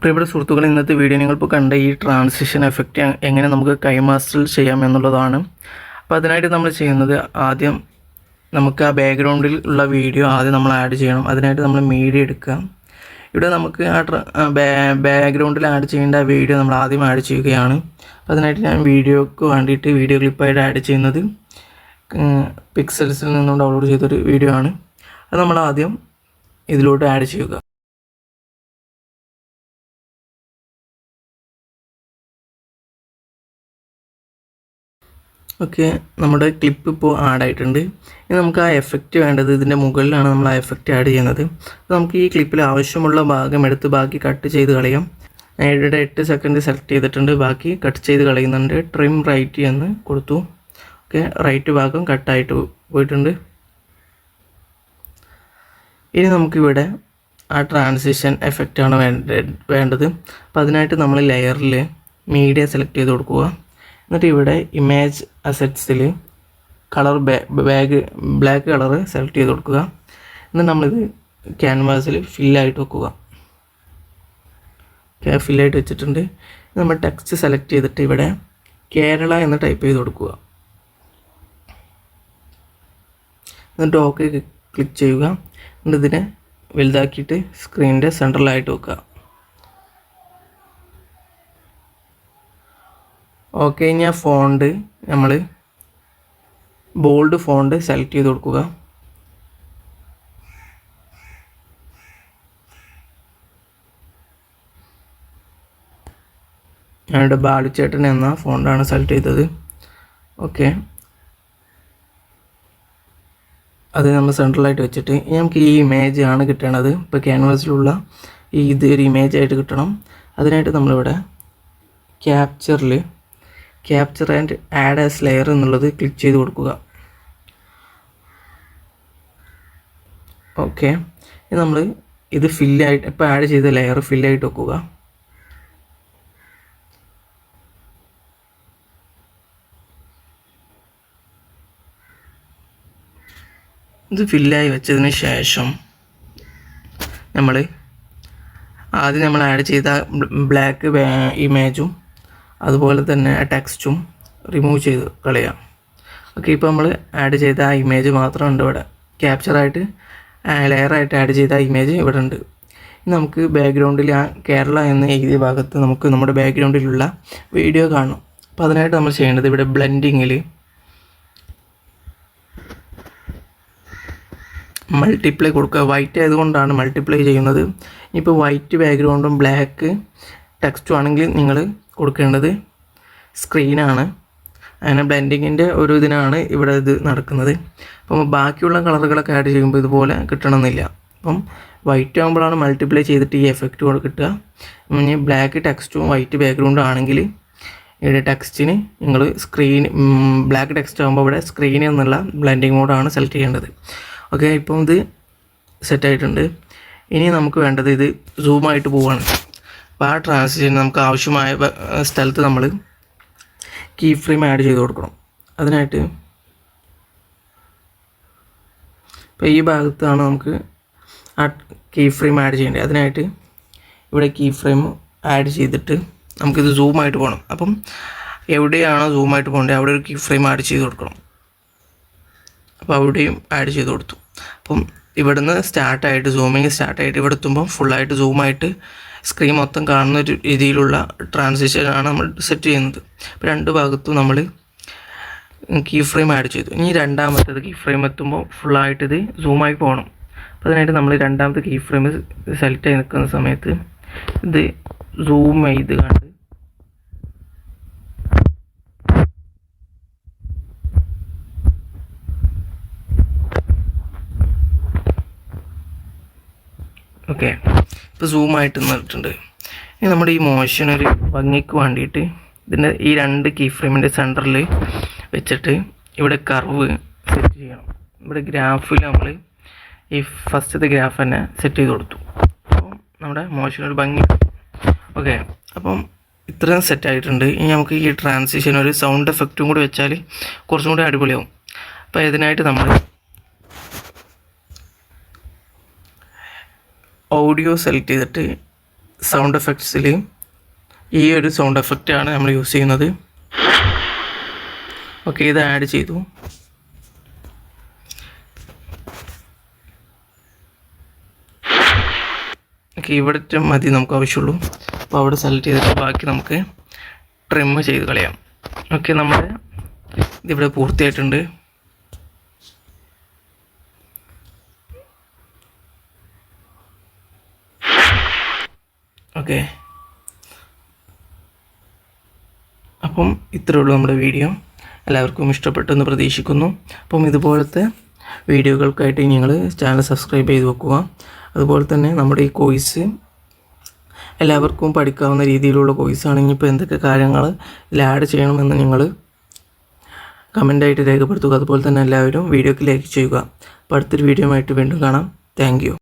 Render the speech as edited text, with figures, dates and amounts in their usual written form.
പ്രിയപ്പെട്ട സുഹൃത്തുക്കളെ, ഇന്നത്തെ വീഡിയോ നിങ്ങളിപ്പോൾ കണ്ട ഈ ട്രാൻസിഷൻ എഫക്റ്റ് എങ്ങനെ നമുക്ക് കൈമാസ്റ്ററിൽ ചെയ്യാം എന്നുള്ളതാണ്. അപ്പോൾ അതിനായിട്ട് നമ്മൾ ചെയ്യുന്നത്, ആദ്യം നമുക്ക് ആ ബാക്ക്ഗ്രൗണ്ടിൽ ഉള്ള വീഡിയോ ആദ്യം നമ്മൾ ആഡ് ചെയ്യണം. അതിനായിട്ട് നമ്മൾ മീഡിയ എടുക്കുക. ഇവിടെ നമുക്ക് ആ ബാക്ക്ഗ്രൗണ്ടിൽ ആഡ് ചെയ്യേണ്ട വീഡിയോ നമ്മൾ ആദ്യം ആഡ് ചെയ്യുകയാണ്. അപ്പോൾ അതിനായിട്ട് ഞാൻ വീഡിയോക്ക് വേണ്ടിയിട്ട് വീഡിയോ ക്ലിപ്പായിട്ട് ആഡ് ചെയ്യുന്നത് പിക്സൽസിൽ നിന്നും ഡൗൺലോഡ് ചെയ്തൊരു വീഡിയോ ആണ്. അത് നമ്മൾ ആദ്യം ഇതിലോട്ട് ആഡ് ചെയ്യുക. ഓക്കെ, നമ്മുടെ ക്ലിപ്പ് ഇപ്പോൾ ആഡ് ആയിട്ടുണ്ട്. ഇനി നമുക്ക് ആ എഫക്റ്റ് വേണ്ടത് ഇതിൻ്റെ മുകളിലാണ് നമ്മൾ ആ എഫക്റ്റ് ആഡ് ചെയ്യുന്നത്. നമുക്ക് ഈ ക്ലിപ്പിൽ ആവശ്യമുള്ള ഭാഗം എടുത്ത് ബാക്കി കട്ട് ചെയ്ത് കളയാം. ഞാൻ ഇവിടെ 8 സെക്കൻഡ് സെലക്ട് ചെയ്തിട്ടുണ്ട്, ബാക്കി കട്ട് ചെയ്ത് കളയുന്നുണ്ട്. ട്രിം റൈറ്റ് എന്ന് കൊടുത്തു. ഓക്കെ, റൈറ്റ് ഭാഗം കട്ടായിട്ട് പോയിട്ടുണ്ട്. ഇനി നമുക്കിവിടെ ആ ട്രാൻസിഷൻ എഫക്റ്റാണ് വേണ്ടത്. അപ്പോൾ അതിനായിട്ട് നമ്മൾ ലെയറിൽ മീഡിയ സെലക്ട് ചെയ്ത് കൊടുക്കുക. എന്നിട്ട് ഇവിടെ ഇമേജ് അസറ്റ്സിൽ കളർ ബ്ലാക്ക് കളർ സെലക്ട് ചെയ്ത് കൊടുക്കുക. എന്നിട്ട് നമ്മളിത് ക്യാൻവാസിൽ ഫില്ലായിട്ട് വെക്കുക. ഫില്ലായിട്ട് വെച്ചിട്ടുണ്ട്. നമ്മൾ ടെക്സ്റ്റ് സെലക്ട് ചെയ്തിട്ട് ഇവിടെ കേരള എന്ന് ടൈപ്പ് ചെയ്ത് കൊടുക്കുക. എന്നിട്ട് ഓക്കെ ക്ലിക്ക് ചെയ്യുക. എന്നിട്ട് ഇതിനെ വലുതാക്കിയിട്ട് സ്ക്രീനിൻ്റെ സെൻട്രലായിട്ട് വെക്കുക. ഓക്കെ, ഇനി ആ ഫോണ്ട് നമ്മൾ ബോൾഡ് ഫോണ്ട് സെലക്ട് ചെയ്ത് കൊടുക്കുക. ഞാനിവിടെ ബാലുച്ചേട്ടൻ എന്ന ഫോണ്ടാണ് സെലക്ട് ചെയ്തത്. ഓക്കെ, അത് നമ്മൾ സെൻട്രലായിട്ട് വെച്ചിട്ട് നമുക്ക് ഈ ഇമേജ് ആണ് കിട്ടണത്. ഇപ്പോൾ ക്യാൻവാസിലുള്ള ഇത് ഒരു ഇമേജ് ആയിട്ട് കിട്ടണം. അതിനായിട്ട് നമ്മളിവിടെ capture and add as layer എന്നുള്ളത് ക്ലിക്ക് ചെയ്ത് കൊടുക്കുക. ഓക്കെ, നമ്മൾ ഇത് ഫില്ലായിട്ട് ഇപ്പോൾ ആഡ് ചെയ്ത ലെയർ ഫില്ലായിട്ട് വെക്കുക. ഇത് ഫില്ലായി വെച്ചതിന് ശേഷം ആദ്യം നമ്മൾ ആഡ് ചെയ്ത ബ്ലാക്ക് ഇമേജും അതുപോലെ തന്നെ ടെക്സ്റ്റും റിമൂവ് ചെയ്ത് കളയാം. ഓക്കെ, ഇപ്പോൾ നമ്മൾ ആഡ് ചെയ്ത ആ ഇമേജ് മാത്രമുണ്ട് ഇവിടെ. ക്യാപ്ചറായിട്ട് ലെയറായിട്ട് ആഡ് ചെയ്ത ആ ഇമേജ് ഇവിടെ ഉണ്ട്. നമുക്ക് ബാക്ക്ഗ്രൗണ്ടിൽ ആ കേരള എന്ന എഴുതിയ ഭാഗത്ത് നമുക്ക് നമ്മുടെ ബാക്ക്ഗ്രൗണ്ടിലുള്ള വീഡിയോ കാണും. അപ്പോൾ അതിനായിട്ട് നമ്മൾ ചെയ്യേണ്ടത്, ഇവിടെ ബ്ലെൻഡിങ്ങിൽ മൾട്ടിപ്ലൈ കൊടുക്കുക. വൈറ്റ് ആയതുകൊണ്ടാണ് മൾട്ടിപ്ലൈ ചെയ്യുന്നത്. ഇപ്പോൾ വൈറ്റ് ബാക്ക്ഗ്രൗണ്ടും ബ്ലാക്ക് ടെക്സ്റ്റും ആണെങ്കിൽ നിങ്ങൾ കൊടുക്കേണ്ടത് സ്ക്രീനാണ്. അങ്ങനെ ബ്ലെൻഡിങ്ങിൻ്റെ ഒരു ഇതിനാണ് ഇവിടെ ഇത് നടക്കുന്നത്. അപ്പം ബാക്കിയുള്ള കളറുകളൊക്കെ ആഡ് ചെയ്യുമ്പോൾ ഇതുപോലെ കിട്ടണമെന്നില്ല. അപ്പം വൈറ്റ് ആകുമ്പോഴാണ് മൾട്ടിപ്ലൈ ചെയ്തിട്ട് ഈ എഫക്റ്റ് കിട്ടുക. ഇനി ബ്ലാക്ക് ടെക്സ്റ്റും വൈറ്റ് ബാക്ക്ഗ്രൗണ്ടും ആണെങ്കിൽ ഇവിടെ ടെക്സ്റ്റിന് നിങ്ങൾ ബ്ലാക്ക് ടെക്സ്റ്റ് ആകുമ്പോൾ ഇവിടെ സ്ക്രീനിൽ നിന്നുള്ള ബ്ലെൻഡിങ് മോഡാണ് സെലക്ട് ചെയ്യേണ്ടത്. ഓക്കെ, ഇപ്പം ഇത് സെറ്റായിട്ടുണ്ട്. ഇനി നമുക്ക് വേണ്ടത് ഇത് സൂമായിട്ട് പോവുകയാണ്. അപ്പോൾ ആ ട്രാൻസിഷൻ നമുക്ക് ആവശ്യമായ സ്ഥലത്ത് നമ്മൾ കീ ഫ്രെയിം ആഡ് ചെയ്ത് കൊടുക്കണം. അതിനായിട്ട് ഇപ്പോൾ ഈ ഭാഗത്താണ് നമുക്ക് ആ കീ ഫ്രെയിം ആഡ് ചെയ്യേണ്ടത്. അതിനായിട്ട് ഇവിടെ കീ ഫ്രെയിം ആഡ് ചെയ്തിട്ട് നമുക്കിത് സൂമായിട്ട് പോകണം. അപ്പം എവിടെയാണോ സൂമായിട്ട് പോകേണ്ടത് അവിടെ ഒരു കീ ഫ്രെയിം ആഡ് ചെയ്ത് കൊടുക്കണം. അപ്പോൾ അവിടെയും ആഡ് ചെയ്ത് കൊടുത്തു. അപ്പം ഇവിടുന്ന് സൂമിങ് സ്റ്റാർട്ടായിട്ട് ഇവിടെ എത്തുമ്പോൾ ഫുള്ളായിട്ട് സൂമായിട്ട് സ്ക്രീൻ മൊത്തം കാണുന്ന ഒരു രീതിയിലുള്ള ട്രാൻസിഷനാണ് നമ്മൾ സെറ്റ് ചെയ്യുന്നത്. അപ്പോൾ രണ്ട് ഭാഗത്തും നമ്മൾ കീ ഫ്രെയിം ആഡ് ചെയ്തു. ഇനി രണ്ടാമത്തേത് കീ ഫ്രെയിം എത്തുമ്പോൾ ഫുള്ളായിട്ട് ഇത് സൂമായി പോകണം. അപ്പോൾ അതിനായിട്ട് നമ്മൾ രണ്ടാമത്തെ കീ ഫ്രെയിം സെലക്ട് ചെയ്ത് നിൽക്കുന്ന സമയത്ത് ഇത് സൂം ചെയ്ത് കണ്ട് ഓക്കെ, ഇപ്പോൾ സൂമായിട്ട് നിന്നിട്ടുണ്ട്. ഇനി നമ്മുടെ ഈ മോഷൻ ഒരു ഭംഗിക്ക് വേണ്ടിയിട്ട് ഇതിൻ്റെ ഈ രണ്ട് കീ ഫ്രെയിമിൻ്റെ സെൻറ്ററിൽ വെച്ചിട്ട് ഇവിടെ കർവ് സെറ്റ് ചെയ്യണം. ഇവിടെ ഗ്രാഫിൽ നമ്മൾ ഈ ഫസ്റ്റത്തെ ഗ്രാഫ് തന്നെ സെറ്റ് ചെയ്ത് കൊടുത്തു. അപ്പോൾ നമ്മുടെ മോഷൻ ഒരു ഭംഗി. ഓക്കെ, അപ്പം ഇത്രയും സെറ്റായിട്ടുണ്ട്. ഇനി നമുക്ക് ഈ ട്രാൻസിഷൻ ഒരു സൗണ്ട് എഫക്റ്റും കൂടി വെച്ചാൽ കുറച്ചും കൂടി അടിപൊളിയാവും. അപ്പോൾ ഇതിനായിട്ട് നമ്മൾ ഓഡിയോ സെലക്ട് ചെയ്തിട്ട് സൗണ്ട് എഫക്ട്സിൽ ഈ ഒരു സൗണ്ട് എഫക്റ്റാണ് നമ്മൾ യൂസ് ചെയ്യുന്നത്. ഓക്കെ, ഇത് ആഡ് ചെയ്തു. ഓക്കെ, ഇവിടെ മതി നമുക്ക് ആവശ്യമുള്ളൂ. അപ്പോൾ അവിടെ സെലക്ട് ചെയ്തിട്ട് ബാക്കി നമുക്ക് ട്രിം ചെയ്ത് കളയാം. ഓക്കെ, നമ്മുടെ ഇതിവിടെ പൂർത്തിയായിട്ടുണ്ട്. ഓക്കെ, അപ്പം ഇത്രയേ ഉള്ളൂ നമ്മുടെ വീഡിയോ. എല്ലാവർക്കും ഇഷ്ടപ്പെട്ടെന്ന് പ്രതീക്ഷിക്കുന്നു. അപ്പം ഇതുപോലത്തെ വീഡിയോകൾക്കായിട്ട് നിങ്ങൾ ചാനൽ സബ്സ്ക്രൈബ് ചെയ്ത് വെക്കുക. അതുപോലെ തന്നെ നമ്മുടെ ഈ കോഴ്സ് എല്ലാവർക്കും പഠിക്കാവുന്ന രീതിയിലുള്ള കോഴ്സാണ്. ഇനിയിപ്പോൾ എന്തൊക്കെ കാര്യങ്ങൾ ഇതിൽ ആഡ് ചെയ്യണമെന്ന് നിങ്ങൾ കമൻ്റായിട്ട് രേഖപ്പെടുത്തുക. അതുപോലെ തന്നെ എല്ലാവരും വീഡിയോക്ക് ലൈക്ക് ചെയ്യുക. അപ്പോൾ അടുത്തൊരു വീഡിയോ ആയിട്ട് വീണ്ടും കാണാം. Thank you.